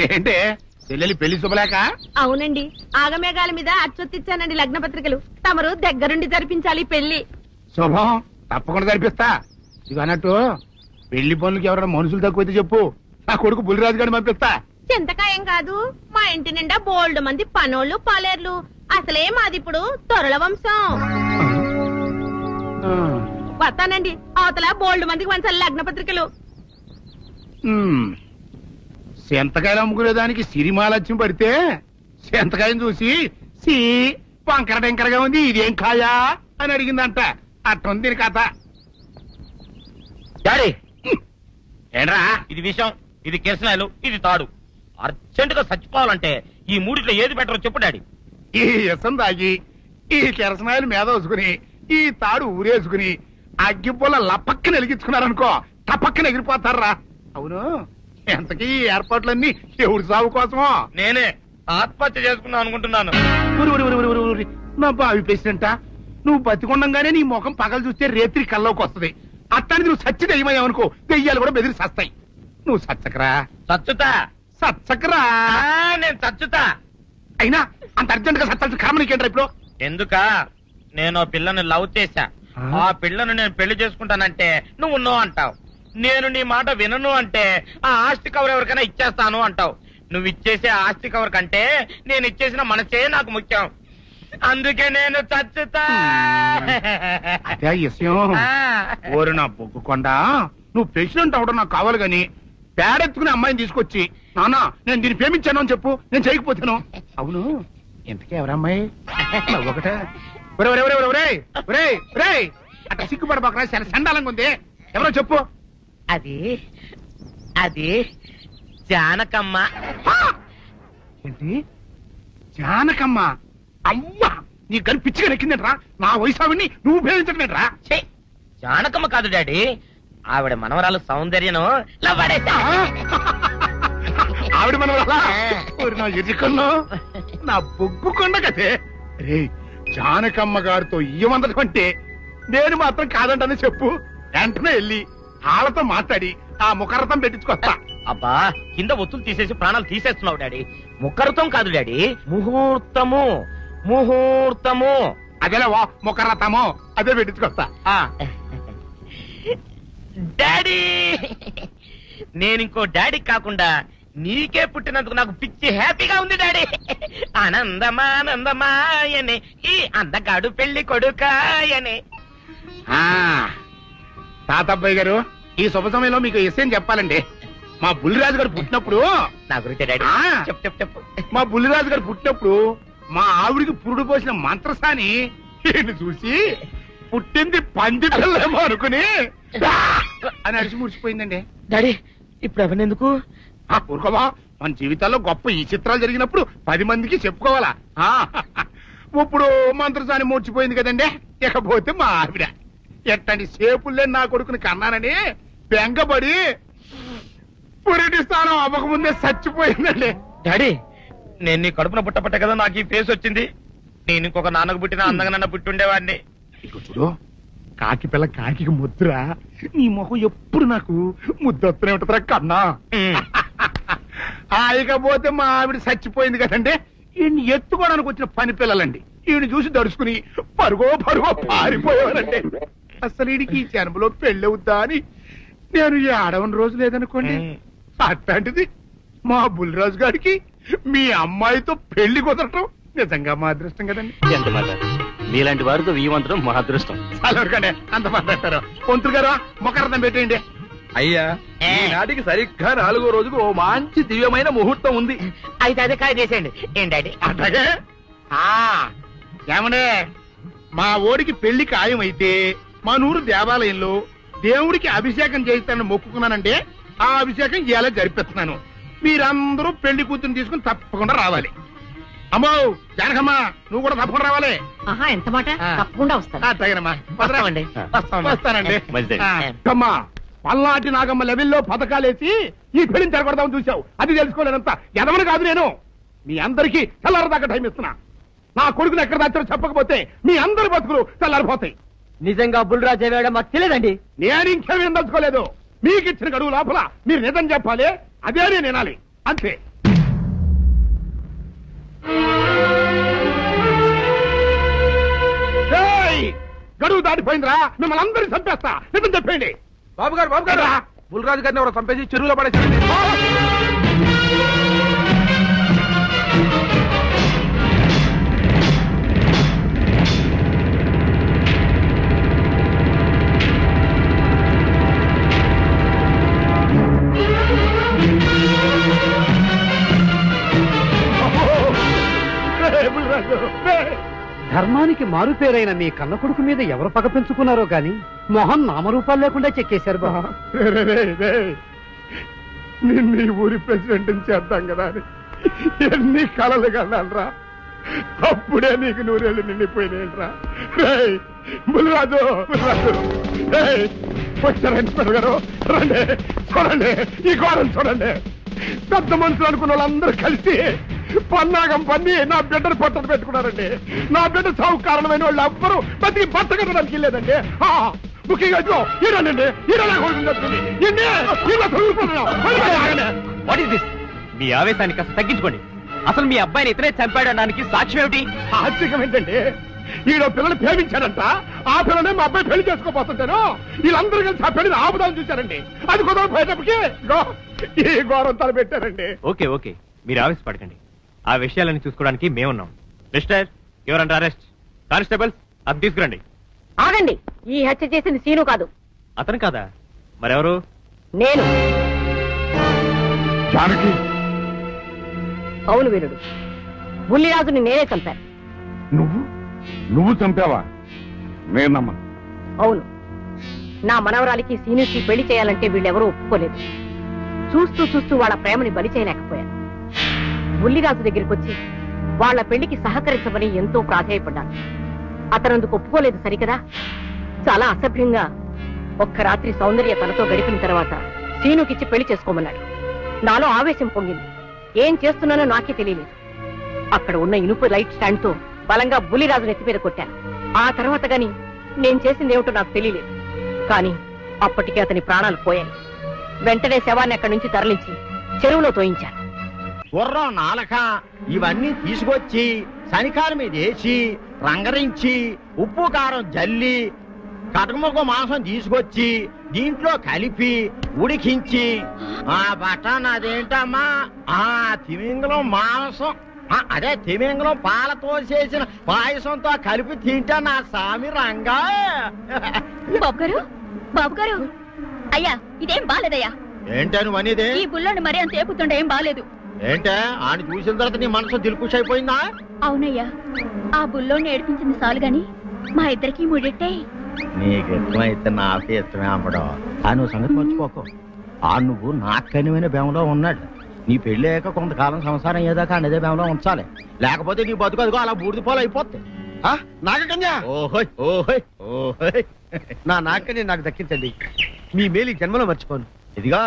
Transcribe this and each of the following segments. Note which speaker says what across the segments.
Speaker 1: ఏంటే చెల్లెలి పెళ్లి శుభలేక?
Speaker 2: అవునండి, ఆగమేఘాల మీద అచ్చొత్తిచ్చానండి లగ్న పత్రికలు. తమరు దగ్గరుండి జరిపించాలి పెళ్లి.
Speaker 1: శుభం, తప్పకుండా జరిపిస్తా. ఇవి అన్నట్టు పెళ్లి పనులకి ఎవరైనా మనుషులు తక్కువైతే చెప్పు, నా కొడుకు బుల్లిరాజు గారిని పంపిస్తా.
Speaker 2: చింతకాయం కాదు, మా ఇంటి నిండా బోల్డ్ మంది పనోళ్ళు పాలేర్లు. అసలే మాది ఇప్పుడు తొరల వంశం. వస్తానండి, అవతల బోల్డ్ మందికి వంచాలి లగ్న పత్రికలు.
Speaker 1: సెంతకాయలు అమ్ముకునేదానికి సిరిమాలత్యం పడితే సెంతకాయని చూసి సి వంకర టెంకరగా ఉంది, ఇదేం కాయా అని అడిగిందంట. అట్టుంది దీని కథ.
Speaker 3: డాడీ ఏంట్రా ఇది విషయం, ఇది కిరసనాయలు, ఇది తాడు. అర్జెంట్ గా చచ్చిపోవాలంటే ఈ మూడిట్లో ఏది బెటర్ చెప్పు డాడీ.
Speaker 1: ఈ ఇసం తాగి ఈ కిరసనాయలు మీద వేసుకుని ఈ తాడు ఊరేసుకుని అగ్గిపూల లపక్కన వెలిగించుకున్నారనుకో, టపక్కన ఎగిరిపోతారా. అవును, ఎంతకీ ఈ ఏర్పాట్లన్నీ ఎవరి సాగు కోసమో?
Speaker 3: నేనే ఆత్మహత్య చేసుకుందాం అనుకుంటున్నాను.
Speaker 1: నా బావి ప్రెసిడెంటా, నువ్వు బతికొండంగానే నీ ముఖం పగలు చూస్తే రేత్రి కల్లోకి వస్తుంది. అట్టానికి నువ్వు సచ్చి దెయ్యమయ్యావనుకో, దెయ్యాలు కూడా బెదిరి సస్తాయి. నువ్వు సచ్చకరా,
Speaker 3: చచ్చుతా
Speaker 1: సచ్చకరా.
Speaker 3: నేను చచ్చుతా.
Speaker 1: అయినా అంత అర్జెంట్ గా సత్తాల్సిన కర్మ నీకేంట్రా ఇప్పుడు?
Speaker 3: ఎందుక నేను పిల్లని లవ్ చేశా, ఆ పిల్లను నేను పెళ్లి చేసుకుంటానంటే నువ్వు నో అంటావు. నేను నీ మాట వినను అంటే ఆ ఆస్తి కవర్ ఎవరికైనా ఇచ్చేస్తాను అంటావు. నువ్వు ఇచ్చేసే ఆస్తి కవర్ కంటే నేను ఇచ్చేసిన మనసే నాకు ముఖ్యం. అందుకే నేను చచ్చుతా.
Speaker 1: అదే విషయం. ఓరు నా బొగ్గుకొండ, నువ్వు ప్రెసిడెంట్ అవడం నాకు కావాలి గాని పేడెత్తుకునే అమ్మాయిని తీసుకొచ్చి నానా నేను దీన్ని ప్రేమించాను అని చెప్పు, నేను చేయకపోతాను. అవును, ఇంతకీ ఎవరమ్మాయి? ఒకటే అట్లా సిగ్గుపడబాకరా, చాలా సండాలంగా ఉంది. ఎవరో చెప్పు.
Speaker 3: అది అది జానకమ్మ.
Speaker 1: ఏంటి జానకమ్మ? అమ్మా, నీ గని పిచ్చిగా నెక్కిందంట్రా. నా వయసావిని నువ్వు ప్రేమించట్లేట్రా.
Speaker 3: జానకమ్మ కాదు డాడీ, ఆవిడ మనవరాలు సౌందర్యను
Speaker 1: ఆవిడ మనవరాలా? నా ఎదుకల్లో నా బొగ్గుకొండ కదే. రే, జానకమ్మ గారితో ఇయ్యమందడం అంటే నేను మాత్రం కాదంటనే చెప్పు. వెంటనే వెళ్ళి వాళ్ళతో మాట్లాడి ఆ ముఖరథం పెట్టించుకొస్తా.
Speaker 3: అబ్బా, కింద ఒత్తులు తీసేసి ప్రాణాలు తీసేస్తున్నావు డాడీ. ముఖరథం కాదు డాడీ, ముహూర్తము. ముహూర్తము
Speaker 1: అదేలా వా, ముఖరథము అదే పెట్టించుకొస్తా.
Speaker 3: డాడీ, నేను ఇంకో డాడీ కాకుండా నీకే పుట్టినందుకు నాకు పిచ్చి హ్యాపీగా ఉంది డాడీ. ఆనందమానందమాయనే ఈ అందగాడు పెళ్లి కొడుకాయనే.
Speaker 1: తాతబ్బాయి గారు, ఈ శుభ సమయంలో మీకు విషయం చెప్పాలండి. మా బుల్లిరాజు గారు పుట్టినప్పుడు
Speaker 3: నా గురించి డాడీ చెప్పు చెప్పు చెప్పు.
Speaker 1: మా బుల్లిరాజు గారు పుట్టినప్పుడు మా ఆవిడికి పురుడు పోసిన మంత్రసాని చూసి పుట్టింది పంది పిల్లేమో అనుకుని అని అడిచి ముడిచిపోయిందండి.
Speaker 3: డాడీ ఇప్పుడు అవన్నెందుకు?
Speaker 1: ఊరుకోవా, మన జీవితాల్లో గొప్ప ఈ చిత్రాలు జరిగినప్పుడు 10 మందికి చెప్పుకోవాలా. ఇప్పుడు మంత్రసాని మూర్చిపోయింది కదండి. ఇకపోతే మా ఆవిడ ఎట్టండి సేపుల్లే నా కొడుకుని కన్నానని బెంగపడి పురిటి స్థానం అవ్వకముందే చచ్చిపోయిందండి.
Speaker 3: డాడీ, నేను నీ కడుపున పుట్టపట్ట కదా నాకు ఈ ఫేస్ వచ్చింది. నేను ఇంకొక నాన్నకు పుట్టిన అందంగా నన్ను పుట్టుండేవాడిని.
Speaker 1: ఇక చూడు, కాకి పిల్ల కాకి ముద్ర, నీ మొహం ఎప్పుడు నాకు ముద్దొత్తనే ఉంటుందిరా కన్నా. ఇకపోతే మా ఆవిడ చచ్చిపోయింది కదండి. ఈయన్ని ఎత్తుకోవడానికి వచ్చిన పని పిల్లలండి ఈయన చూసి దడుచుకుని పరుగో పారిపోయేవారండి. అసలు ఈడికి ఈ జన్మలో పెళ్ళవుద్దా అని నేను ఈ ఆడవని రోజు లేదనుకోండి. అట్లాంటిది మా బుల్లిరాజు గారికి మీ అమ్మాయితో పెళ్లి కుదరటం నిజంగా మా అదృష్టం కదండి.
Speaker 4: ఎంత మాట, మీలాంటి వారితో వీయమంతరం మా అదృష్టం.
Speaker 1: చాలవరకండి, అంత మాట్లాడతారు. పొంతులు గారు మొకరదం పెట్టేయండి.
Speaker 5: అయ్యా, ఈనాటికి సరిగ్గా 4వ రోజుకు ఓ మంచి దివ్యమైన ముహూర్తం ఉంది.
Speaker 3: అయితే అదే కాయ చేసేయండి. ఏం డాడీ?
Speaker 1: అట్లాగే. ఏమండే, మా ఓడికి పెళ్లి ఖాయం అయితే మా నూరు దేవాలయంలో దేవుడికి అభిషేకం చేయిస్తానని మొక్కుకున్నానంటే ఆ అభిషేకం ఇలా జరిపిస్తున్నాను. మీరందరూ పెళ్లి కూతురు తీసుకుని తప్పకుండా రావాలి. అమ్మో జానకమ్మ, నువ్వు కూడా తప్పకుండా రావాలి.
Speaker 2: ఎంత మాట, తప్పకుండా వస్తాను.
Speaker 1: అట్లాగేనమ్మా, వస్తానండి.
Speaker 4: మంచిది.
Speaker 1: పల్నాటి నాగమ్మ లెవెల్లో పథకాలేసి ఈ పెళ్లిని జరగొడదామని చూసావు. అది తెలుసుకోలేనంత ఎదవని కాదు నేను. మీ అందరికీ తెల్లారదాకా టైం ఇస్తున్నా. నా కొడుకుని ఎక్కడ దాచారో చెప్పకపోతే మీ అందరి బతుకులు తెల్లారిపోతాయి.
Speaker 6: నిజంగా బుల్రాజు అయ్యాడో మాకు తెలియదండి.
Speaker 1: నేను ఇంకేమీ దలుచుకోలేదు. మీకు ఇచ్చిన గడువు లోపల మీరు నిజం చెప్పాలి, అదే నేను వినాలి, అంతే. గడువు దాటిపోయిందిరా, మిమ్మల్ని అందరినీ చంపేస్తా, నిజం చెప్పండి.
Speaker 5: బాబు గారు బుల్రాజు గారిని ఎవరో చంపేసి చెరువులో పడేసి.
Speaker 6: ధర్మానికి మారుపేరైన మీ కన్న కొడుకు మీద ఎవరు పగ పెంచుకున్నారో గాని మొహం నామరూపాలు లేకుండా చెక్కేశారు బాబా.
Speaker 1: నిన్ను ఈ ఊరి ప్రెసిడెంట్ చేద్దాం కదా అని ఎన్ని కలలు కన్నారా, అప్పుడే నీకు నూరేళ్ళు నిండిపోయినాయిరా. బుల్రాజు వచ్చారండి పెరగారు, రండి చూడండి, ఈ ఘోరం చూడండి. పెద్ద మనుషులు అనుకున్న వాళ్ళందరూ కలిసి పన్నాగం పన్ని నా బిడ్డను పట్టలు పెట్టుకున్నారండి. నా బిడ్డ సాగు కారణమైన వాళ్ళు ఎవ్వరూ బతికి బట్ట కట్టడానికి వెళ్ళలేదండి. ముఖ్యంగా
Speaker 4: మీ ఆవేశాన్ని కాస్త తగ్గించుకోండి. అసలు మీ అబ్బాయిని ఇతనే చంపాడడానికి సాక్ష్యం ఏమిటి?
Speaker 1: ఆశ్చర్యం ఏంటండి, ఈడో పిల్లలు ప్రేమించాడంట, ఆ పిల్లనే మా అబ్బాయి పెళ్లి చేసుకోపోతుంటాను. వీళ్ళందరూ కలిసి ఆ పెళ్లిని ఆపుదాన్ని చూశారండి. అది కుదరపోయేటప్పటికి ఈ ఘోరం తలపెట్టారండి.
Speaker 4: ఓకే ఓకే, మీరు ఆవేశపడకండి. ఆ విషయాలను చూసుకోవడానికి మేమున్నాం. Mister, your under arrest. Constables, అది తీసుకురండి.
Speaker 7: ఆగండి, ఈ హత్య చేసింది సీను కాదు.
Speaker 4: అతను కాదా? మరెవరు?
Speaker 7: నేను.
Speaker 1: జానకి,
Speaker 7: అవును వీరుడు, బుల్లిరాజుని నేనే చంపాను.
Speaker 1: నువ్వు చంపావా? నేనమ్మా.
Speaker 7: అవును, నా మనవరాలికి సీనుకి పెళ్లి చేయాలంటే వీళ్ళెవరూ ఒప్పుకోలేదు. చూస్తూ చూస్తూ వాళ్ళ ప్రేమని బలి చేయలేకపోయాను. బుల్లిరాజు దగ్గరికి వచ్చి వాళ్ళ పెళ్లికి సహకరించమని ఎంతో ప్రాధేయపడ్డాను. అతనందుకు ఒప్పుకోలేదు సరికదా. చాలా అసభ్యంగా ఒక్క రాత్రి సౌందర్య తనతో గడిపిన తర్వాత సీనుకిచ్చి పెళ్లి చేసుకోమన్నాడు. నాలో ఆవేశం పొంగింది. ఏం చేస్తున్నానో నాకే తెలియలేదు. అక్కడ ఉన్న ఇనుపు లైట్ స్టాండ్ తో బలంగా బుల్లిరాజు నెత్తి మీద కొట్టాను. ఆ తర్వాత గాని నేను చేసిందేమిటో నాకు తెలియలేదు. కానీ అప్పటికే అతని ప్రాణాలు పోయాయి. వెంటనే శవాన్ని అక్కడి నుంచి తరలించి చెరువులో తోయించాను.
Speaker 8: గుర్రం నాలక ఇవన్నీ తీసుకొచ్చి శనికాల మీద వేసి రంగరించి ఉప్పు కారం జల్లి కటకముఖ మాంసం తీసుకొచ్చి దీంట్లో కలిపి ఉడికించి ఆ బటన్ అదేంటమ్మా తిమింగలం మాంసం అదే తిమింగలం పాలతో చేసిన పాయసంతో కలిపి తింటా నా సామి రంగా.
Speaker 2: బాబు గారు అయ్యా, ఇదేం బాలేదయ్యా.
Speaker 8: ఏంటని వనిదే?
Speaker 2: ఈ బుల్లోని మరీ అంత ఏపుతుండే ఏం బాలేదు.
Speaker 8: ఏంటే ఆయన చూసిన తర్వాత నీ మనసు దిల్కుష్ అయిపోయిందా?
Speaker 2: అవునయ్యా, ఆ బుల్లోని ఏడిపించింది చాలు గాని మా ఇద్దరికి ముడిట్టే.
Speaker 8: నీకు ఇష్టమైతే నాకే ఇష్టమే అమ్మడం. ఆ నువ్వు సంగతి మర్చిపోకు. ఆ నువ్వు నాకు కనివైన బేమలో ఉన్నాడు. నీ పెళ్లి అయ్యాక కొంతకాలం సంసారం ఏదాకా అన్నదే బేమలో ఉంచాలి. లేకపోతే నీ బతుకు అదిగో అలా బూడిద పోలు అయిపోద్ది.
Speaker 5: నాగకన్యా,
Speaker 8: ఓహోయ్ ఓహోయ్ ఓహోయ్,
Speaker 5: నా నాగకన్య నాకు దక్కించండి. మీ మేలు ఈ జన్మలో మర్చిపోను.
Speaker 8: ఇదిగా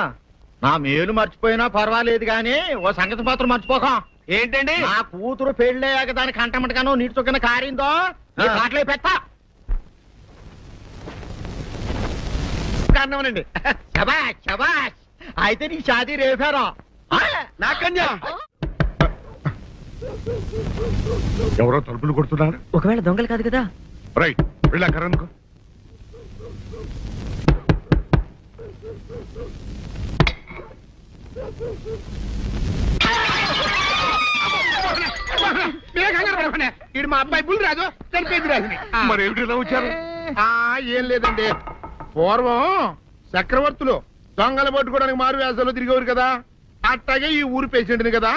Speaker 8: నా మేలు మర్చిపోయినా పర్వాలేదు గాని ఓ సంగతి మాత్రం మర్చిపోకం.
Speaker 5: ఏంటండి?
Speaker 8: నా కూతురు పెళ్ళయ్యాక దాని కంటమటగానో నీటి చొక్కన కారిందో నీ కాట్లే పెట్టా.
Speaker 5: కారణమనండి.
Speaker 8: శబాష్ శబాష్, అయితే నీ షాదీ రేపారా?
Speaker 5: నాగకన్యా,
Speaker 1: ఎవరో తలుపులు కొడుతున్నారు.
Speaker 7: ఒకవేళ దొంగలు కాదు కదా.
Speaker 1: రైట్, వెళ్ళాకరనుకో. ఇడు మా అబ్బాయి బుల్లిరాజు చనిపోయింది రాజుని. మరి ఏమిటి వచ్చారు? ఏం లేదండి, పూర్వం చక్రవర్తులు దొంగలు పట్టుకోవడానికి మారు వేసాల్లో తిరిగేవారు కదా, అట్టాగే ఈ ఊరు పేషెంట్ని కదా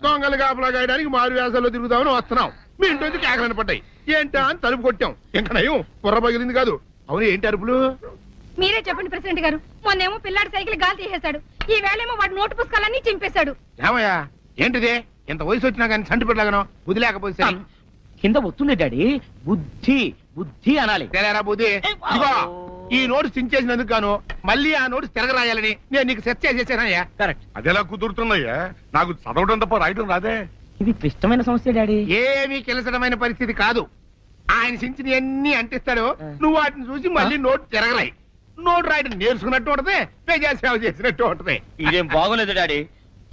Speaker 1: దొంగలు కాపలా గాయడానికి మారు వేసాల్లో తిరుగుదామని వస్తున్నాం. మీ ఇంటి కేకలని పడ్డాయి. ఏంటా అని తలుపు కొట్టాం. ఇంకా నయం బుర్ర పగిలింది కాదు. అవును, ఏంటి అరుపులు?
Speaker 2: మీరే చెప్పండి ప్రెసిడెంట్ గారు. మొన్నేమో పిల్లాడి సైకిల్ గాలి తీసేశాడు, ఈ వేళేమో వాడి నోటు పుస్తకాలన్నీ చింపేశాడు.
Speaker 1: ఏమయ్యా, ఏంటిది? ఇంత వయసు వచ్చినా కానీ సంటి పెట్టలాగను బుద్ధి లేకపోతే
Speaker 3: కింద వస్తుంది డాడీ. బుద్ధి బుద్ధి అనాలి.
Speaker 1: తెలేరా బుద్ధి? ఇదిగో, ఈ నోట్స్ చించేసినందుకు గాను మళ్ళీ ఆ నోట్స్ తిరగరాయాలని నేను నీకు సెట్ చేసేసానయ్యా.
Speaker 3: కరెక్ట్.
Speaker 1: అదెలా కుదురుతున్నాయ్యా? నాకు చదవడం తప్ప రాయటం రాదే.
Speaker 3: ఇది క్లిష్టమైన సమస్య డాడీ.
Speaker 1: ఏమీ కిలసడమైన పరిస్థితి కాదు. ఆయన చించిన ఎన్ని అంటిస్తాడు, నువ్వు వాటిని చూసి మళ్ళీ నోట్ తిరగరాయి. నోటు రాయడం నేర్చుకున్నట్టు ఉంటది ప్రజా సేవ చేసినట్టు ఉంటది.
Speaker 3: ఇదేం బాగోలేదు డాడీ.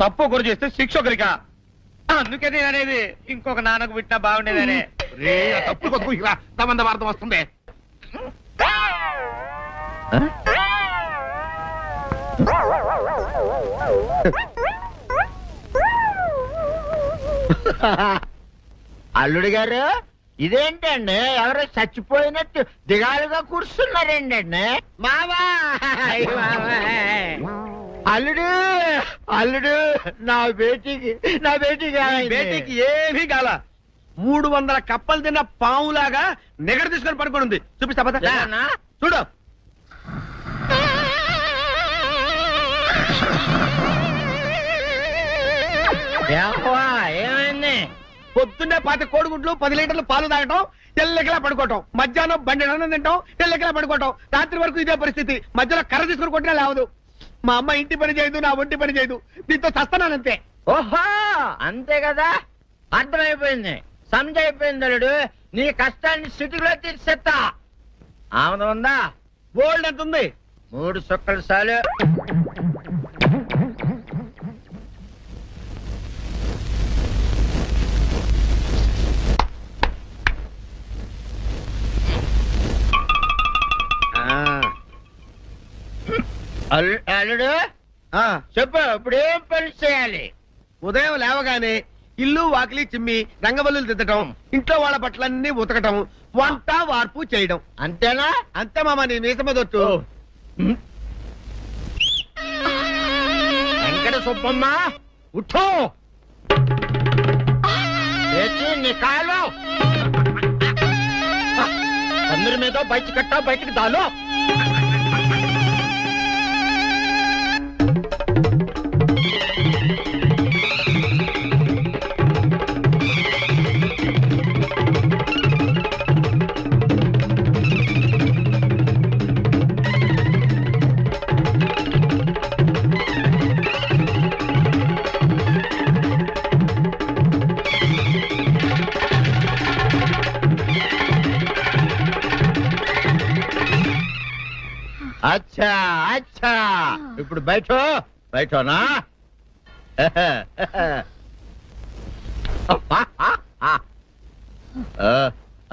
Speaker 3: తప్పు ఒకరు చేస్తే శిక్ష ఒకరికా. అందుకే నేను అనేది ఇంకొక నాన్నకు పుట్టినా బాగుండేదనే.
Speaker 1: రే ఆ తప్పుడు కొద్దు ఇలా తమంద వార్త వస్తుంది.
Speaker 8: అల్లుడు గారు ఇదేంటండి ఎవరో చచ్చిపోయినట్టు దిగాలుగా కూర్చున్నారేంటండి మావా అల్లుడు అల్లుడు నా బేటీకి
Speaker 5: బేటీకి ఏమీ కాల 300 కప్పలు తిన్న పావులాగా నిగడ తీసుకొని పడుకొని ఉంది. చూపిస్తా పద.
Speaker 8: ఏమన్నా?
Speaker 5: చూడు.
Speaker 8: ఏమైంది?
Speaker 5: పొద్దున్నే 10 కోడిగుడ్లు 10 లీటర్లు పాలు తాగటం, తెల్లకిలా పడుకోవటం, మధ్యాహ్నం బండి అన్నం తింటాం, తెల్లకిలా పడుకోవటం, రాత్రి వరకు ఇదే పరిస్థితి. మధ్యలో కర్ర తీసుకుని కొట్టినా లేవదు. మా అమ్మ ఇంటి పని చేయదు, నా ఒంటి పని చేయదు. దీంతో చస్తానంతే.
Speaker 8: ఓహో అంతే కదా, అర్థమైపోయింది, సంజైపోయింది. అల్లుడు నీ కష్టాన్ని సిటీలో తీర్చేస్తా. ఆమె ఉందా?
Speaker 5: గోల్డ్ ఎంత ఉంది?
Speaker 8: 3 సుక్కలు చాలు. అల్లుడు చెప్పు, ఇప్పుడు ఏం పని చేయాలి?
Speaker 5: ఉదయం లేవగానే ఇల్లు వాకిలి చిమ్మి రంగవల్లులు దిద్దటం, ఇంట్లో వాళ్ళ బట్టలన్నీ ఉతకటం, వంట వార్పు చేయడం.
Speaker 8: అంతేనా?
Speaker 5: అంతే మామ, నీ మీసమదొట్టు.
Speaker 8: వెంకట సుబ్బమ్మ ఉఠో, లేచి నీ కాలు అందరి మీద బయట కట్టా, బయటకు దాలో. అచ్చా అచ్చా, ఇప్పుడు బయటనా?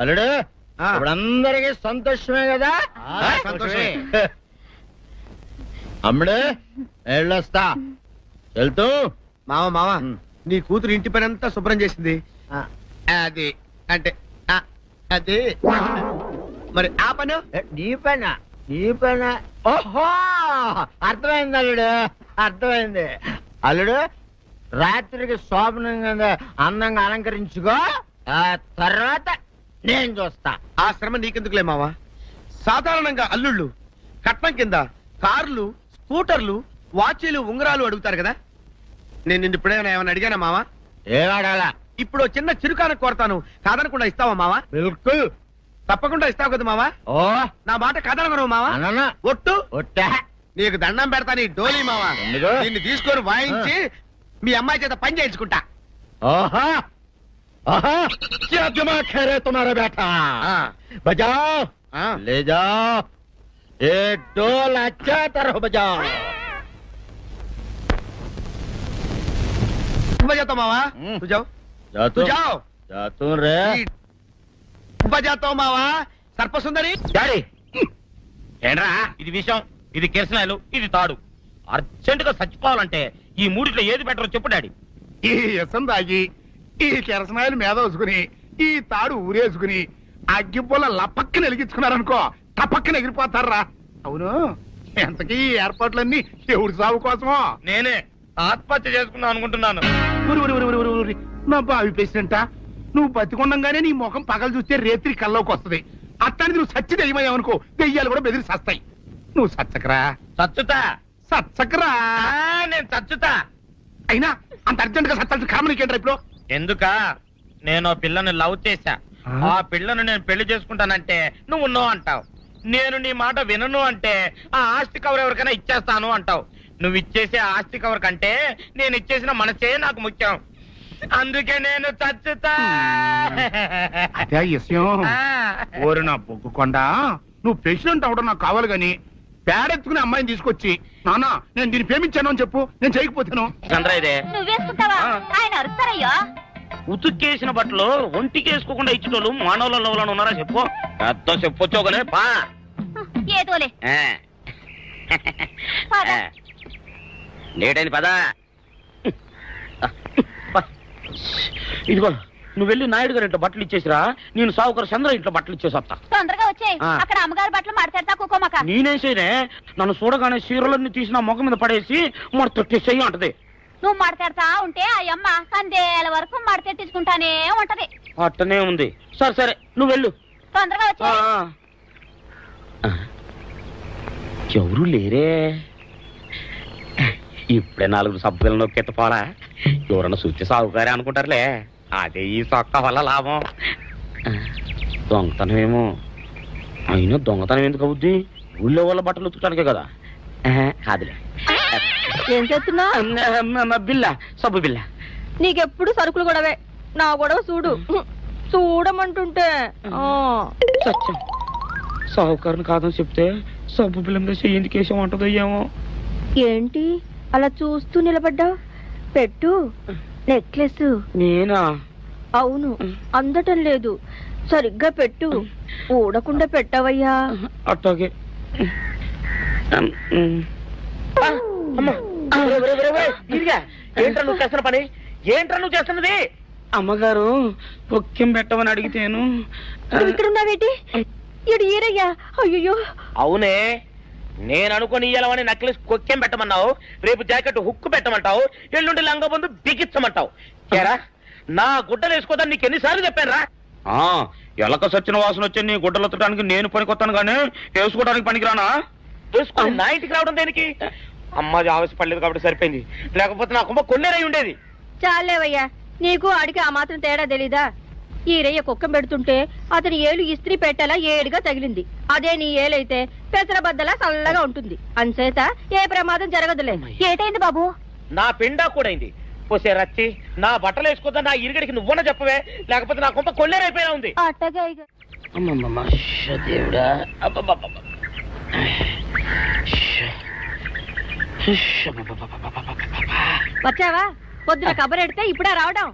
Speaker 8: అల్లుడు ఇప్పుడు అందరికి సంతోషమే కదా?
Speaker 5: సంతోషమే.
Speaker 8: అమ్ముడు వెళ్ళొస్తా, వెళ్తూ.
Speaker 5: మామ నీ కూతురు ఇంటి పని అంతా శుభ్రం చేసింది. అది అంటే అది మరి ఆ పను
Speaker 8: నీ పైన ఓహో అర్థమైంది అల్లుడు, అర్థమైంది. అల్లుడు రాత్రికి శోభనంగా అందంగా అలంకరించుకో, ఆ తర్వాత నేను చూస్తా.
Speaker 5: ఆ శ్రమ నీకెందుకులే మావా. సాధారణంగా అల్లుళ్ళు కట్నం కింద కార్లు, స్కూటర్లు, వాచీలు, ఉంగరాలు అడుగుతారు కదా. నేను నిన్ను ఇప్పుడేమైనా ఏమైనా అడిగానా మావా?
Speaker 8: ఏడాడాలా?
Speaker 5: ఇప్పుడు చిన్న చిరుకాను కోరతాను, కాదనకుండా ఇస్తావా మావా?
Speaker 8: బిల్కుల్
Speaker 5: తప్పకుండా ఇస్తావు కదా మావా?
Speaker 8: ఓ
Speaker 5: నా మాట కాదనగను మావా.
Speaker 8: అననా
Speaker 5: ఒట్టు
Speaker 8: ఒట్టా.
Speaker 5: నీకు దండం పెడతా నీ డోలీ మావా.
Speaker 8: ఎందుకు?
Speaker 5: నిన్ను తీసుకొని వాయించి మీ అమ్మాయి చేత పని చేయించుకుంటా.
Speaker 8: ఓహా ఓహా, क्या दिमाग है रे तुम्हारा बेटा? बजाओ, ले जाओ, एक डोल अच्छा तरह बजाओ.
Speaker 5: बजाता मावा, तू जाओ, तू जाओ.
Speaker 8: जातू रे.
Speaker 5: बजाता मावा, సర్పసుందరి.
Speaker 3: డాడీ ఏంట్రా ఇది విషయం, ఇది కిరసనాయలు, ఇది తాడు. అర్జెంట్ గా చచ్చిపోవాలంటే ఈ మూడిట్లో ఏది బెటర్ చెప్పు డాడీ.
Speaker 1: ఈ ఇసం తాగి, ఈ కిరసనాయలు మీద వేసుకుని, ఈ తాడు ఊరేసుకుని అగ్గిపుల్ల లపక్కన వెలిగించుకున్నారనుకో, టపక్కన ఎగిరిపోతారా. అవును, ఎంతకీ ఈ ఏర్పాట్లన్నీ ఎవరి సాగు కోసమో?
Speaker 3: నేనే ఆత్మహత్య చేసుకుందాం అనుకుంటున్నాను.
Speaker 1: ఊరి ఊరి ఊరి ఊరి ఊరి నా బావి పేసినంట. నువ్వు బతికొండంగానే నీ ముఖం పగలు చూస్తే రేత్రి కల్లోకి వస్తుంది. అట్టానికి నువ్వు సచ్చి దెయ్యమయ్యావనుకో, దెయ్యాలు కూడా బెదిరి సస్తాయి. నువ్వు సచ్చకరా,
Speaker 3: చచ్చుతా.
Speaker 1: సచ్చకరా.
Speaker 3: నేను చచ్చుతా.
Speaker 1: అయినా అంత అర్జెంట్ గా సత్తాల్సిన కారణం నీకేంట్రా ఇప్పుడు?
Speaker 3: ఎందుక నేను ఆ పిల్లని లవ్ చేశా. ఆ పిల్లను నేను పెళ్లి చేసుకుంటానంటే నువ్వు నో అంటావు. నేను నీ మాట వినను అంటే ఆ ఆస్తి కవర్ ఎవరికైనా ఇచ్చేస్తాను అంటావు. నువ్వు ఇచ్చేసే ఆస్తి కవర్ కంటే నేను ఇచ్చేసిన మనసే నాకు ముఖ్యం. అందుకే నేను చచ్చుతా.
Speaker 1: అదే విషయం. ఓరి నా బొగ్గుకొండ, నువ్వు ప్రెసిడెంట్ అవడం నాకు కావాలి గాని పేడెత్తుకుని అమ్మాయిని తీసుకొచ్చి నాన్న నేను దీన్ని ప్రేమించాను అని చెప్పు, నేను చేయకపోతాను.
Speaker 3: చంద్ర ఇదే
Speaker 2: నువ్వేసుకుంటావా?
Speaker 3: ఆ.
Speaker 2: ఆయన అరుస్తారయ్యో.
Speaker 3: ఉతుక్కేసిన బట్టలు ఒంటికి వేసుకోకుండా ఇచ్చేటోళ్ళు మానవులలో ఉన్నారా చెప్పు. పెద్ద చెప్పొచ్చోగలే పా.
Speaker 2: ఏదోలే.
Speaker 3: ఆ.
Speaker 2: పద.
Speaker 3: లేటైంది పదా. ఇదిగో నువ్వు వెళ్ళి నాయుడు గారి ఇంట్లో బట్టలు ఇచ్చేసిరా, నేను సావుకర్ చంద్ర ఇంట్లో బట్టలు ఇచ్చేసి వస్తా.
Speaker 2: తొందరగా వచ్చేయ్.
Speaker 3: ఆ.
Speaker 2: అక్కడ అమ్మగారి బట్టలు మాడతాడతా కుకోమక.
Speaker 3: నేనేం చేయనే, నన్ను చూడగానే చీరలన్నీ తీసి నా ముఖం మీద పడేసి మొత్తం అంటది.
Speaker 2: నువ్వు మాడతాడతా ఉంటే ఆ అమ్మ సందేల వరకు మడతెట్టించుకుంటానే ఉంటది.
Speaker 3: అట్టనే ఉంది. సరే సరే నువ్వు వెళ్ళు.
Speaker 2: తొందరగా వచ్చే.
Speaker 3: ఎవరు లేరే, ఇప్పుడే 4 సభ్యులను నొక్కెత్త పోరా. ఎవరన్నా చూస్తే సాగుకారే అనుకుంటారులే. అదే ఈ సొక్క వల్ల లాభం. దొంగతనం ఏమో, అయినా దొంగతనం ఎందుకు అవుద్ది? ఊళ్ళో వాళ్ళ బట్టలు ఉతుకడానికే కదా. కాదులే.
Speaker 7: ఏం చేస్తున్నా?
Speaker 3: బిల్ల సబ్బు బిల్ల.
Speaker 7: నీకెప్పుడు సరుకులు గొడవే. నా గొడవ చూడు. చూడమంటుంటే
Speaker 3: సత్యం, సాహుకారుని కాదని చెప్తే సబ్బు బిల్ల మీద చెయ్యి ఎందుకు వేసామంటుందో ఏమో.
Speaker 7: ఏంటి అలా చూస్తూ నిలబడ్డావు? పెట్టు. నెక్లెస్.
Speaker 3: నేనా?
Speaker 7: అవును, అందటం లేదు. సరిగ్గా పెట్టు. ఊడకుండా పెట్టవయ్యా.
Speaker 3: అట్టాగే. ఏంట్రా నువ్వు చేస్తున్న పని? ఏంట్రా నువ్వు చేస్తున్నది? అమ్మగారు పొక్కెం పెట్టమని అడిగితేను.
Speaker 7: నువ్వు ఇక్కడ ఉన్నావేటి? ఇడు ఈరయ్యా. అయ్యో.
Speaker 3: అవునే, నేను అనుకుని ఇయ్యాలని నెక్లెస్ కొక్కెం పెట్టమన్నావు, రేపు జాకెట్ హుక్కు పెట్టమంటావు, ఎల్లుండి లంగబందు బిగించమంటావు. ఏరా నా గుడ్డలు వేసుకోదని నీకు ఎన్నిసార్లు చెప్పానురా? ఎలక సచ్చిన వాసన వచ్చి నీ గుడ్డలు ఎత్తడానికి నేను పనికొత్తాను గానీ వేసుకోవడానికి పనికిరానా? వేసుకుని నా ఇంటికి రావడం దేనికి? అమ్మాది ఆవేశపడలేదు కాబట్టి సరిపోయింది, లేకపోతే నా కుమ్మ కొన్నేరై ఉండేది.
Speaker 7: చాలేవయ్యా, నీకు ఆడికి ఆ మాత్రం తేడా తెలీదా? ఈరయ్య కుక్కం పెడుతుంటే అతని ఏలు ఇస్త్రీ పెట్టేలా ఏడుగా తగిలింది. అదే నీ ఏలైతే పెసరబద్దలా చల్లగా ఉంటుంది. అంచేత ఏ ప్రమాదం జరగదులే. ఏటైంది బాబు?
Speaker 3: నా పిండా కూడా అయింది. పోసే రచ్చి, నా బట్టలు వేసుకోద్దా నా ఇరుగడికి నువ్వున చెప్పవే, లేకపోతే నా కొంత కొల్లేరైపోయినా ఉంది.
Speaker 7: అట్టగా
Speaker 3: దేవుడా.
Speaker 7: వచ్చావా? పొద్దున కబరెడితే ఇప్పుడే రావడం.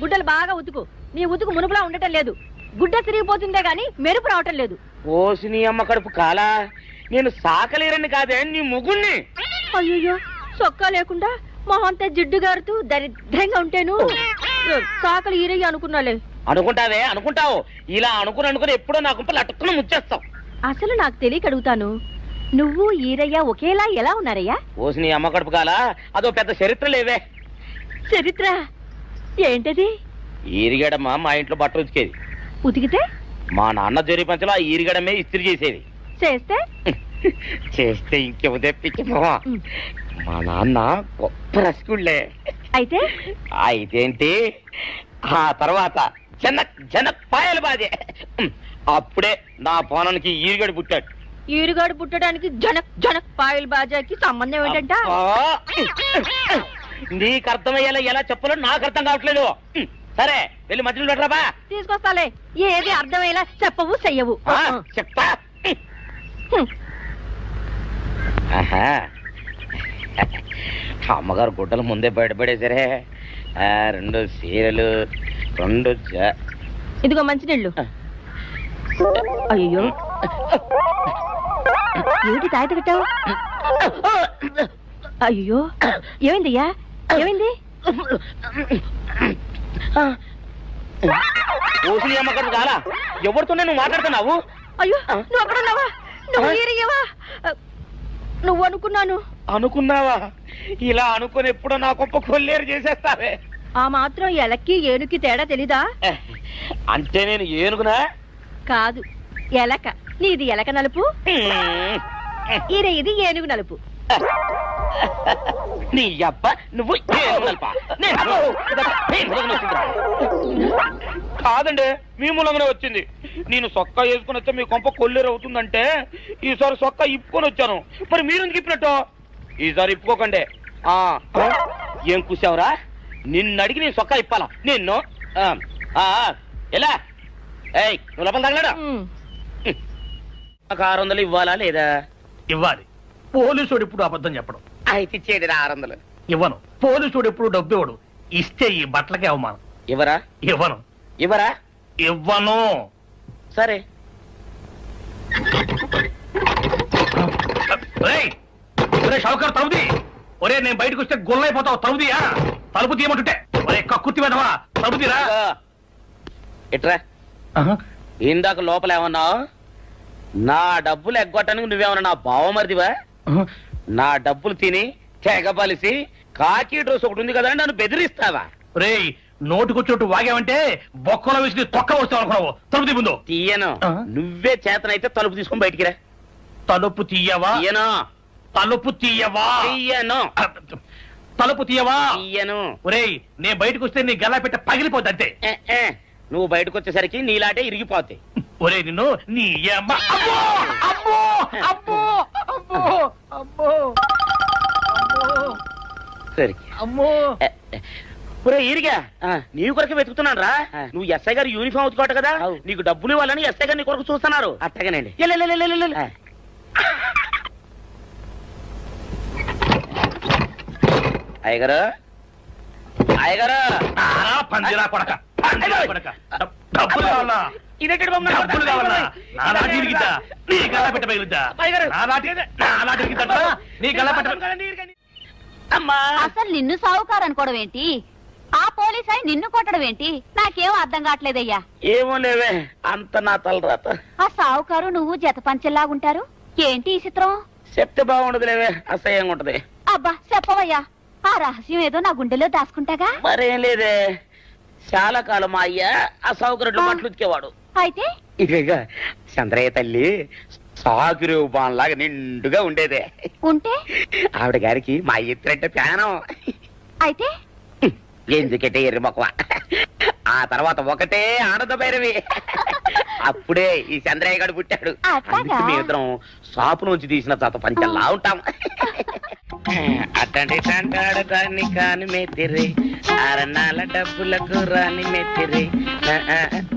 Speaker 7: గుడ్డలు బాగా ఉతుకు. నీ ఉతుకు మునుపులా ఉండటం లేదు. గుడ్డ తిరిగిపోతుందే గాని మెరుపు రావటం లేదు.
Speaker 3: ఓసి నీ అమ్మ కడుపు కాలా, నేను సాకలేరని కాదే నీ ముగుణ్ణి.
Speaker 7: అయ్యో, సొక్కా లేకుండా మొహంతా జిడ్డు గారుతూ దరిద్రంగా ఉంటేను సాకలు ఈరయ్య అనుకున్నాలే.
Speaker 3: అనుకుంటావే, అనుకుంటావు. ఇలా అనుకుని ఎప్పుడో నా గుంపలు అటుక్కుని ముచ్చేస్తావు.
Speaker 7: అసలు నాకు తెలియక అడుగుతాను, నువ్వు ఈరయ్య ఒకేలా ఎలా ఉన్నారయ్యా?
Speaker 3: ఓసి నీ అమ్మ కడుపు కాలా, అదో పెద్ద చరిత్ర లేవే.
Speaker 7: చరిత్ర ఏంటది?
Speaker 3: ఈరిగడమ్మ మా ఇంట్లో బట్టలు ఉతికేది.
Speaker 7: ఉతికితే
Speaker 3: మా నాన్న జరి పంచలో ఆ ఈరిగడమే ఇస్త్రీ చేసేది.
Speaker 7: చేస్తే
Speaker 3: చేస్తే ఇంకెవ తెప్పించమా. మా నాన్న గొప్ప రసికుళ్ళే.
Speaker 7: అయితే
Speaker 3: అయితేంటి, ఆ తర్వాత జనక్ పాయలు బాధే. అప్పుడే నా పోనానికి ఈరిగడి పుట్టాడు.
Speaker 7: ఈరుగాడు పుట్టడానికి జనక్ జనక్ పాయల్ బాజాకి సంబంధం ఏంటంట?
Speaker 3: నీకు అర్థమయ్యేలా ఎలా చెప్పాలో నాకు అర్థం కావట్లేదు. సరే వెళ్ళి మధ్యలో పెట్టరాబా.
Speaker 7: తీసుకొస్తాలే. ఏది అర్థమయ్యేలా చెప్పవు చెయ్యవు.
Speaker 3: చెప్తా. అమ్మగారు గుడ్డలు ముందే బయటపడేసరే. 2 చీరలు, 2
Speaker 7: ఇదిగో మంచినీళ్ళు. అయ్యో, ఏమిటి తాయిత కట్టావు? అయ్యో, ఏమైందయ్యా? ఏమైంది?
Speaker 3: ఓసి అమ్మగారు చాలా ఎవరితోనే నువ్వు మాట్లాడుతున్నావు?
Speaker 7: అయ్యో, నువ్వు అక్కడున్నావా? నువ్వు ఈరయ్యవా? నువ్వు అనుకున్నాను.
Speaker 3: అనుకున్నావా? ఇలా అనుకుని ఎప్పుడో నా గొప్ప కొల్లేరు చేసేస్తావే.
Speaker 7: ఆ మాత్రం ఎలక్కి ఏనుకి తేడా తెలీదా?
Speaker 3: అంటే నేను ఏనుగునా?
Speaker 7: కాదు, ఎలక. నీది ఎలక నలుపు, ఇది ఏనుగు నలుపు.
Speaker 3: నీ అబ్బ నువ్వు కాదండి, మీ మూలంగానే వచ్చింది. నేను సొక్కా వేసుకుని వచ్చా మీ కొంప కొల్లేరు అవుతుందంటే ఈసారి సొక్కా ఇప్పుకొని వచ్చాను. మరి మీరెందుకు ఇప్పినట్టు? ఈసారి ఇప్పుకోకండి. ఏం కూసావురా? నిన్ను అడిగి నేను సొక్కా ఇప్పాలా? నిన్ను ఎలా నువ్వు లోపల తగలడా? నాకు 600 ఇవ్వాలా లేదా?
Speaker 9: ఇవ్వాలి. పోలీసుడు ఇప్పుడు అబద్ధం చెప్పడం.
Speaker 3: అయితే ఇచ్చేయండి 600.
Speaker 9: ఇవ్వను. పోలీసుడు ఎప్పుడు డబ్బు ఇవ్వడు. ఇస్తే ఈ బట్టలకే అవమానం.
Speaker 3: ఇవ్వరా?
Speaker 9: ఇవ్వను.
Speaker 3: ఇవ్వరా?
Speaker 9: ఇవ్వను.
Speaker 3: సరే.
Speaker 9: షౌకర్ తలుపుది. ఒరే నేను బయటకు వస్తే గొల్లైపోతావు. తలుపుదియా? తలుపు తీయమంటుంటే ఒరే కక్కుర్తి వెదవా, తలుపు తీరా.
Speaker 3: ఇట్రా. ఇందాక లోపల ఏమన్నావు? నా డబ్బులు ఎగ్గొట్టడానికి నువ్వేమన్నా నా బావమరిదివా? నా డబ్బులు తిని తెగబలిసి కాకి డ్రెస్ ఒకటి ఉంది కదా అని నన్ను బెదిరిస్తావా?
Speaker 9: రే నోటుకొచ్చినట్టు వాగావంటే బొక్కలో వేసి తొక్క వస్తావు అనుకున్నావు. తలుపు తీ ముందు.
Speaker 3: తీయను. నువ్వే చేతనైతే తలుపు తీసుకొని బయటికి రా.
Speaker 9: తలుపు తీయవా?
Speaker 3: తీయను.
Speaker 9: తలుపు తీయవా?
Speaker 3: తీయను.
Speaker 9: తలుపు తీయవా?
Speaker 3: తీయను.
Speaker 9: ఒరేయ్ నేను బయటకు వస్తే నీ గల్లా పెట్ట పగిలిపోద్ది అంతే.
Speaker 3: నువ్వు బయటకు వచ్చేసరికి నీలాటే ఇరిగిపోతాయి.
Speaker 9: ఒరే నిన్ను నీ అమ్మ. అబ్బో అబ్బో అబ్బో అబ్బో అబ్బో
Speaker 3: సరే
Speaker 9: అమ్మో.
Speaker 3: ఒరే ఇరిగా నీ కొరకు వెతుకుతున్నాను రా. నువ్వు ఎస్ఐ గారు యూనిఫామ్ అవుతుకోట కదా, నీకు డబ్బులు ఇవ్వాలని ఎస్ఐ గారు నీ కొరకు చూస్తున్నారు. అట్టగానండి. అయ్యగారు అయ్యగారు
Speaker 9: పందిరా కొడక, పందిరా కొడక. డబ్బులు కావాలా?
Speaker 3: ఇదేంటి బాబు?
Speaker 9: డబ్బులు కావాలా? నా లాటి ఇరిగిద్దా? నీ గల్లా పెట్ట పగిలిద్దా? నా లాటి ఇరిగిద్దా? నీ గల్లా పెట్ట.
Speaker 3: అమ్మా
Speaker 2: అసలు నిన్ను సావుకారు అనుకోవడం ఏంటి? ఆ పోలీస్ అయి నిన్ను కొట్టడం ఏంటి? నాకేం అర్థం కావట్లేదయ్యా.
Speaker 3: ఏమో లేవే, అంత నా తలరాత.
Speaker 2: ఆ సావుకారు నువ్వు జత పంచెల్లాగుంటారు ఏంటి ఈ చిత్రం?
Speaker 3: చెప్తే బాగుండదు లేవే, అసహ్యంగా ఉంటది.
Speaker 2: అబ్బా చెప్పవయ్యా, ఆ రహస్యం ఏదో నా గుండెలో దాచుకుంటాగా.
Speaker 3: మరేం లేదే, చాలా కాలం మా అయ్య ఆ సౌకర్యం బట్టలు ఉతికేవాడు.
Speaker 2: అయితే
Speaker 3: ఇక చంద్రయ్య తల్లి సాగురు బాన్లాగా నిండుగా ఉండేదే.
Speaker 2: ఉంటే
Speaker 3: ఆవిడ గారికి మా ఎత్తురంటే ప్యానం.
Speaker 2: అయితే
Speaker 3: ఎందుకంటే ఎర్రి మొక్కవ. ఆ తర్వాత ఒకటే ఆనంద భైరవి. అప్పుడే ఈ చంద్రయ్య గారు పుట్టాడు. అందుకే మీ ఇద్దరం షాపు నుంచి తీసిన చత పంచల్లా ఉంటాం. అట్టండి తంటాడు దాన్ని కాని మెత్తిరి, అరణాల డబ్బులకు రాని మెత్తిరి.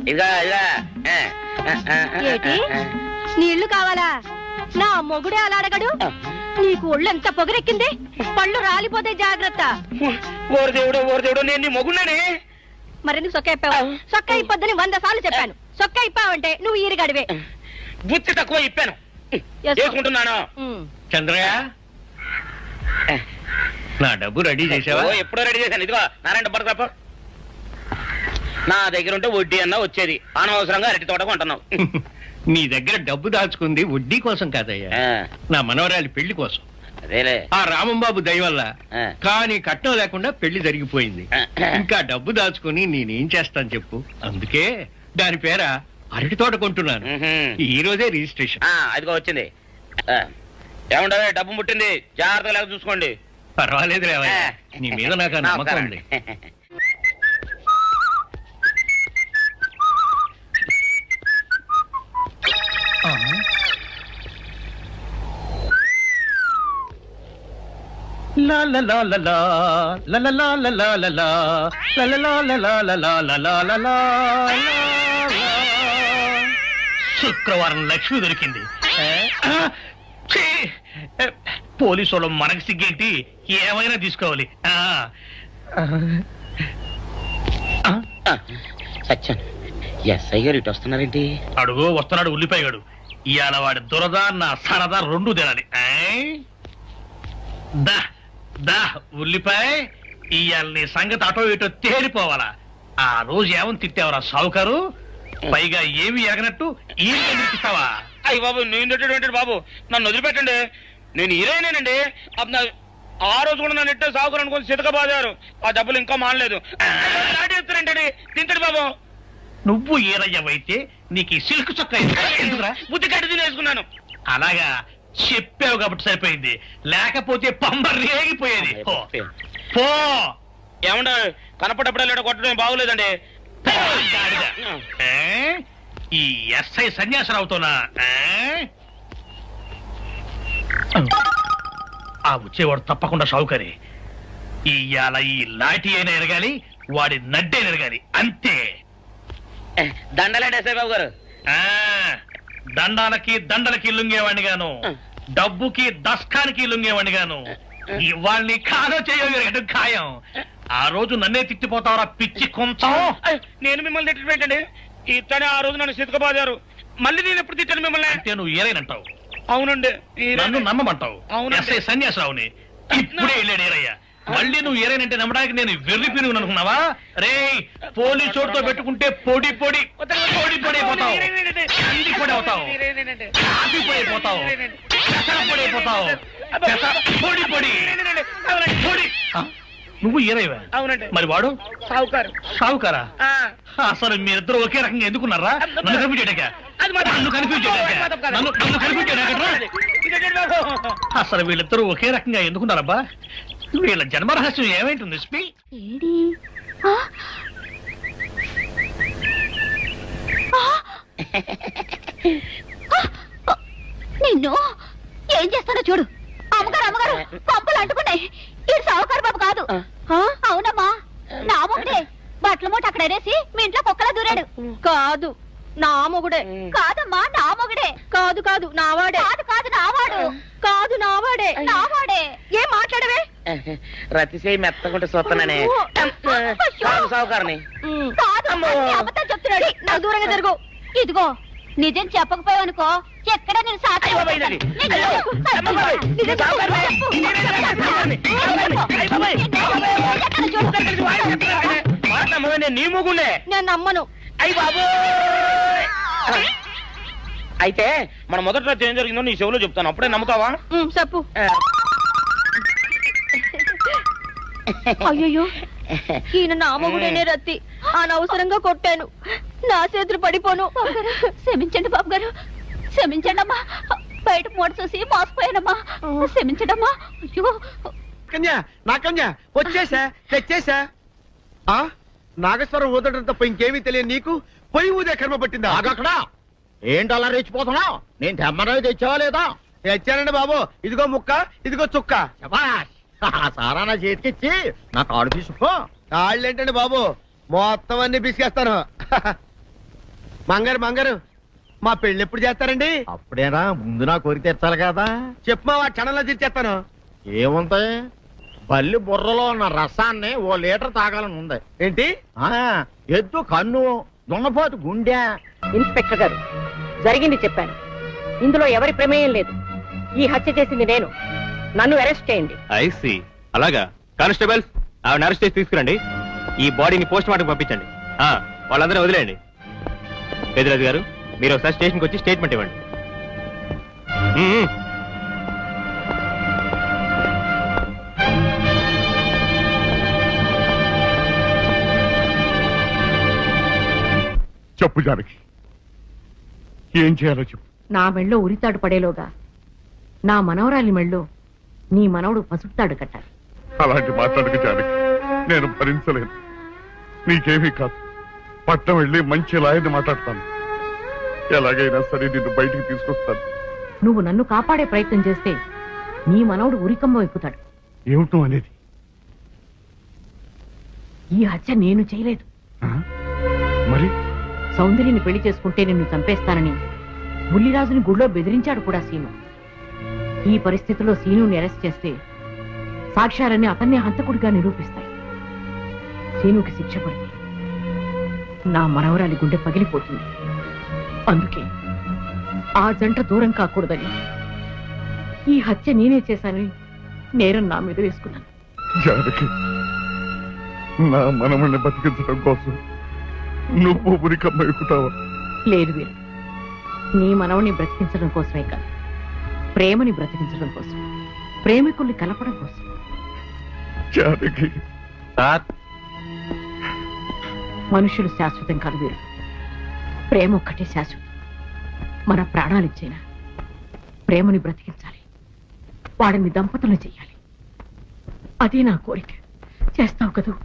Speaker 3: ఇదిగా
Speaker 2: నీళ్లు కావాలా? నా మొగుడే అలా అడగడు. నీకు ఒళ్ళు ఎంత పొగరెక్కింది, పళ్ళు రాలిపోతే జాగ్రత్త.
Speaker 3: ఓరు దేవుడు నేను నీ మొగున్నానే.
Speaker 2: మరెందుకు సొక్క ఇప్పావు? సొక్క ఇప్పొద్దని 100 సార్లు చెప్పాను. సొక్క ఇప్పావంటే నువ్వు ఈరిగడివే.
Speaker 3: బుద్ధి తక్కువ ఇప్పాను, చేసుకుంటున్నాను.
Speaker 9: చంద్రయ్య నా డబ్బు రెడీ చేసావా?
Speaker 3: ఎప్పుడో రెడీ చేశాను. ఇదిగో నారాయణ డబ్బు తప్ప నా దగ్గర ఉంటే వడ్డీ అన్నా వచ్చేది. అనవసరంగా అరటి తోట కొంటున్నావు.
Speaker 9: నీ దగ్గర డబ్బు దాచుకుంది వడ్డీ కోసం కాదయ్యా, నా మనవరాలి పెళ్లి కోసం.
Speaker 3: అదేలే,
Speaker 9: ఆ రామంబాబు దయ వల్ల కానీ కట్నం లేకుండా పెళ్లి జరిగిపోయింది. ఇంకా డబ్బు దాచుకుని నేనేం చేస్తాను చెప్పు. అందుకే దాని పేర అరటి తోట కొంటున్నాను. ఈ రోజే రిజిస్ట్రేషన్.
Speaker 3: అదిగో వచ్చింది. ఏముండవే, డబ్బు ముట్టింది, జాగ్రత్తగా చూసుకోండి.
Speaker 9: పర్వాలేదు లేవయ్యా, నీ మీద నాకు నమ్మకం ఉంది. శుక్రవారం లక్ష్మి దొరికింది. పోలీసు వాళ్ళు మనకి సిగ్గేంటి, ఏమైనా తీసుకోవాలి.
Speaker 3: సత్యం ఎస్ఐ గారు ఇటు వస్తున్నారేంటి?
Speaker 9: అడుగు వస్తున్నాడు ఉల్లిపాయగాడు. ఇవాళ వాడి దురద నా సరదా రెండు తినాలి. దా దా ఉల్లిపాయ, ఇవాళ నీ సంగతి అటో ఇటో తేలిపోవాలా. ఆ రోజు ఏమని తిట్టావరా సావుకారు? పైగా ఏమి ఎరగనట్టు ఈ ఇస్తావా?
Speaker 3: అయ్యి బాబు, నేను బాబు నన్ను వదిలిపెట్టండి. నేను హీరోయినేనండి. ఆ రోజు కూడా నన్ను ఇట్టే సాగురు అనుకుని సితకబాదారు. ఆ డబ్బులు ఇంకా మానలేదు. దాటేస్తారంటే తింటాడు బాబు.
Speaker 9: నువ్వు ఏరయ్యవైతే నీకు ఈ సిల్క్ చొక్కా ఎందుకురా?
Speaker 3: బుద్ధి కట్టి తినేసుకున్నాను.
Speaker 9: అలాగా చెప్పావు కాబట్టి సరిపోయింది, లేకపోతే పంబ రేగిపోయేది. పో.
Speaker 3: ఏమండ కనపడప్పుడల్లా కొట్టడం బాగోలేదండి.
Speaker 9: ఈ ఎస్ఐ సన్యాసరావుతోనా? ఆ వచ్చేవాడు తప్పకుండా షావుకరి. ఇవాళ ఈ లాఠీ అయినా ఎరగాలి, వాడి నడ్డే ఎరగాలి, అంతే.
Speaker 3: దండలేండి ఎస్ఐ బాబు గారు.
Speaker 9: దండాలకి దండలకి లొంగేవాడిని గాను, డబ్బుకి దస్కానికి లొంగేవాడిని గాను. వాళ్ళని కాదో చేయడం ఖాయం. ఆ రోజు నన్నే తిట్టిపోతావరా పిచ్చి కొంచెం.
Speaker 3: నేను మిమ్మల్ని తిట్టడం ఏంటండి? ఇతనే ఆ రోజు నన్ను సితకబాదారు. మళ్ళీ నేను ఎప్పుడు తిట్టాను మిమ్మల్ని?
Speaker 9: అంటే నువ్వు ఏరైనంటావు,
Speaker 3: అవునండి.
Speaker 9: నన్ను నమ్మమంటావు.
Speaker 3: అవునండి.
Speaker 9: ఎస్ఐ సన్యాసరావుని ఇప్పుడే వెళ్ళాడు ఏరయ్య. మళ్ళీ నువ్వు ఏరైనంటే నమ్మడానికి నేను వెర్రి పినుగు అనుకున్నావా? రే పోలీసు చోటుతో పెట్టుకుంటే పొడి పొడి పొడి పొడి అయిపోతావు, కంది పొడి అవుతావు, కాఫీ పొడి అయిపోతావు, పెసర పొడి అయిపోతావు, పొడి పొడి పొడి. నువ్వు ఏరైవా?
Speaker 3: అవునండి.
Speaker 9: మరి వాడు
Speaker 3: సావుకారు.
Speaker 9: సావుకారా? అసలు మీరిద్దరు ఒకే రకంగా ఎందుకున్నారా? నన్ను కనిపించాక అసలు వీళ్ళిద్దరూ ఒకే రకంగా ఎందుకున్నారబ్బా? వీళ్ళ జన్మరహస్యం ఏమైంటుంది స్పీ?
Speaker 2: ఏడి నిన్ను ఏం చేస్తాడో చూడు. అమ్మగారు అమ్మగారు పంపలు అంటుకున్నాయి. ఇది సావుకారు బాబు కాదు. అవునమ్మా, నా మొగుడే బట్టల మూట అక్కడ వేసి మీ ఇంట్లో కుక్కలా దూరాడు. కాదు నా మొగుడే. కాదమ్మా నా మొగుడే. కాదు కాదు నావాడే. కాదు కాదు నావాడు. కాదు నావాడే. నావాడే. ఏం మాట్లాడవే?
Speaker 3: రతిసేయి మెత్తకుంటే చూస్తున్నానే సావుకారని.
Speaker 2: కాదు అబద్ధం చెప్తున్నాడు. నా దూరంగా జరుగు. ఇదిగో నిజం చెప్పకపోయావనుకో ఎక్కడ నేను సాక్షి
Speaker 3: నీ మొగుండే.
Speaker 2: నేను నమ్మను.
Speaker 3: అయ్యి బాబు. అయితే మన మొదటి రోజు ఏం జరిగిందో నీ చెవులో చెప్తాను, అప్పుడే నమ్ముతావా?
Speaker 2: చెప్పు. అయ్యో ఈయన నా మొగుడేనే రత్తి. అనవసరంగా కొట్టాను. నా చేతులు పడిపోను. క్షమించండి బాబు గారు, క్షమించండి అమ్మా. బయట మూట చూసి మోసపోయానమ్మా. క్షమించడమ్మా. అయ్యో
Speaker 5: కన్యా నా కన్యా వచ్చేసా తెచ్చేసా. నాగేశ్వరం ఊదటం తప్ప ఇంకేమీ తెలియదు నీకు. పొయ్యి ఊదే కర్మ పట్టిందా?
Speaker 8: ఆగక్కడ ఏంటి అలా రెచ్చిపోతున్నావు? నేను తెమ్మనవి తెచ్చావా లేదా?
Speaker 5: తెచ్చానండి బాబు. ఇదిగో ముక్క, ఇదిగో చుక్క.
Speaker 8: శభాష్. సారా నా చేతికిచ్చి నా కాడు తీసుకో.
Speaker 5: కాళ్ళేంటండి బాబు, మొత్తం అన్ని బిసికేస్తాను. మంగారు మంగారు మా పెళ్ళి ఎప్పుడు చేస్తారండి?
Speaker 8: అప్పుడేనా? ముందు నా కోరిక తెచ్చాలి కదా.
Speaker 5: చెప్పు మా క్షణంలో తీర్చేస్తాను.
Speaker 8: ఏముంటాయి? బల్లి బుర్రలో ఉన్న రసాన్ని ఓ లీటర్ తాగాలని ఉంది.
Speaker 5: ఏంటి?
Speaker 8: ఎద్దు కన్ను, దున్నపోతు గుండె.
Speaker 7: ఇన్స్పెక్టర్ గారు, జరిగింది చెప్పాను. ఇందులో ఎవరి ప్రమేయం లేదు. ఈ హత్య చేసింది నేను. నన్ను అరెస్ట్ చేయండి.
Speaker 4: ఐసి అలాగా. కానిస్టేబుల్స్ ఆవిడ అరెస్ట్ చేసి తీసుకురండి. ఈ బాడీని పోస్ట్ మార్టం పంపించండి. వాళ్ళందరూ వదిలేయండి. పెద్దరాజు గారు, మీరు ఒకసారి స్టేషన్కి వచ్చి స్టేట్మెంట్ ఇవ్వండి.
Speaker 1: చెప్పు జానకి, ఏం చేయాలో చెప్పు.
Speaker 7: నా మెళ్ళో ఉరితాడు పడేలోగా నా మనవరాలి మెళ్ళో నీ మనవడు పసుపుతాడు కట్టాలి.
Speaker 1: అలాంటి మాట్లాడక జానకి, నేను భరించలేను. నీకేమీ కాదు, పట్నం వెళ్ళి మంచి లాయర్ని మాట్లాడతాను. ఎలాగైనా సరే నిన్ను బయటికి తీసుకొస్తాను.
Speaker 7: నువ్వు నన్ను కాపాడే ప్రయత్నం చేస్తే నీ మనవడు ఉరికంబం ఎక్కుతాడు.
Speaker 1: ఏమిటో అనేది?
Speaker 7: ఈ హత్య నేను చేయలేదు.
Speaker 1: మరి
Speaker 7: సౌందర్యని పెళ్లి చేసుకుంటే నిన్ను చంపేస్తానని బుల్లిరాజుని గుళ్ళో బెదిరించాడు కూడా సీను. ఈ పరిస్థితిలో సీనుని అరెస్ట్ చేస్తే సాక్ష్యాలన్నీ అతన్ని హంతకుడిగా నిరూపిస్తాయి. సీనుకి శిక్ష పడితే నా మనవరాలి గుండె పగిలిపోతుంది. అందుకే ఆ జంట దూరం కాకూడదని ఈ హత్య నేనే చేశానని నేరం నా మీద వేసుకున్నాను.
Speaker 1: జానకి, నా మనమని బతికించడం కోసం నువ్వు ఉరికమ్మ ఎక్కుతావా?
Speaker 7: లేదు వీరు, నీ మనవని బ్రతికించడం కోసమే కాదు, ప్రేమని బ్రతికించడం కోసం, ప్రేమికుల్ని కలపడం కోసం.
Speaker 1: జానకి,
Speaker 7: మనుషులు శాశ్వతం కాదు వీరు, ప్రేమ ఒక్కటే శాశ్వతం. మన ప్రాణాలిచ్చైనా ప్రేమని బ్రతికించాలి, వాడిని దంపతులను చెయ్యాలి. అదే నా కోరిక. చేస్తావు కదూ?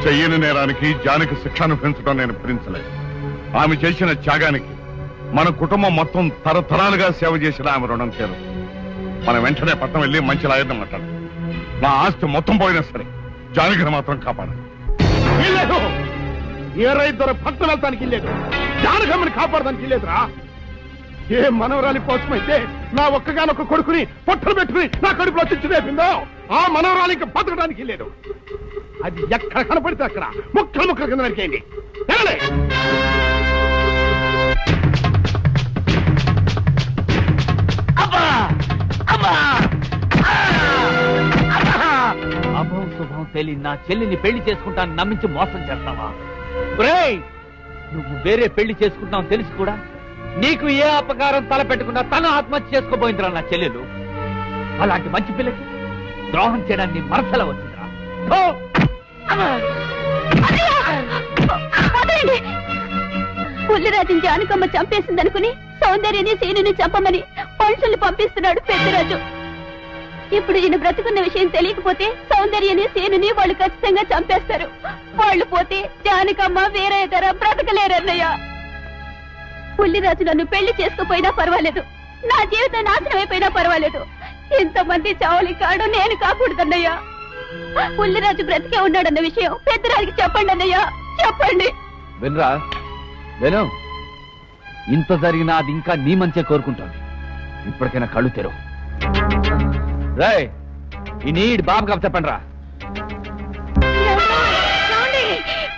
Speaker 1: చెయ్యని నేరానికి జానకి శిక్ష అనుభవించడం నేను భరించలేదు. ఆమె చేసిన త్యాగానికి మన కుటుంబం మొత్తం తరతరాలుగా సేవ చేసిన ఆమె రుణం చేరు. మనం వెంటనే పట్నం వెళ్ళి మంచి లాయర్ని మాట్లాడు. నా ఆస్తి మొత్తం పోయినా సరే జానకిని మాత్రం కాపాడాలి. ఇల్లేదు ఏ రైతు పట్నం వెళ్తానికి ఇల్లేదు, జానకమ్మని కాపాడడానికి ఇల్లేదురా. ఏ మనవరాలి కోసమైతే నా ఒక్కగానొక్క కొడుకుని పొట్టలు పెట్టుకుని నా కడుపులో తెచ్చి రేపిందో ఆ మనవరాలికి బతకడానికి లేదు. అది ఎక్కడ కనపడితే అక్కడ ముక్కలు ముక్కల కింద నరికేయండి.
Speaker 10: అభం శుభం తెలియని నా చెల్లిని పెళ్లి చేసుకుంటాను నమ్మించి మోసం చేస్తావా? ఒరేయ్, నువ్వు వేరే పెళ్లి చేసుకుంటావు తెలిసి కూడా నీకు ఏ అపకారం తలపెట్టకుండా తను ఆత్మహత్య చేసుకోబోయిందిరా నా చెల్లెలు. అలాంటి మంచి పిల్లకి ద్రోహం చేయడాన్ని మనసులో వచ్చిందిరా.
Speaker 2: పుల్లిరాజుని జానకమ్మ చంపేసిందనుకుని సౌందర్యని సీనుని చంపమని మనుషుల్ని పంపిస్తున్నాడు పెద్దరాజు. ఇప్పుడు ఈయన బ్రతుకున్న విషయం తెలియకపోతే సౌందర్యని సీనుని వాళ్ళు ఖచ్చితంగా చంపేస్తారు. వాళ్ళు పోతే జానకమ్మ వేరే ధర బ్రతకలేరన్నయ్య. పుల్లిరాజు నన్ను పెళ్లి చేసుకోపోయినా పర్వాలేదు, నా జీవితం నాశనం అయిపోయినా పర్వాలేదు, ఇంతమంది చావులి కాడు నేను కాకూడదన్నయ్యా. పుల్లిరాజు బ్రతికే ఉన్నాడన్న విషయం పెద్దరాజుకి చెప్పండి అన్నయ్యా, చెప్పండి.
Speaker 10: వినరా విను, ఇంత జరిగినా అది ఇంకా నీ మంచే కోరుకుంటాను. ఇప్పటికైనా కళ్ళు తెరవు. రేయ్, ఈ నీడి బాబు కాబట్టి చెప్పండి రా.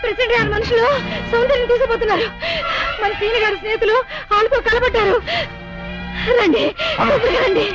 Speaker 2: ప్రెసిడెంట్ గారి మనుషులు సౌందర్యం తీసుకుపోతున్నారు. మన సీని గారి స్నేహితులు వాళ్ళతో కలబడ్డారు. రండి రండి.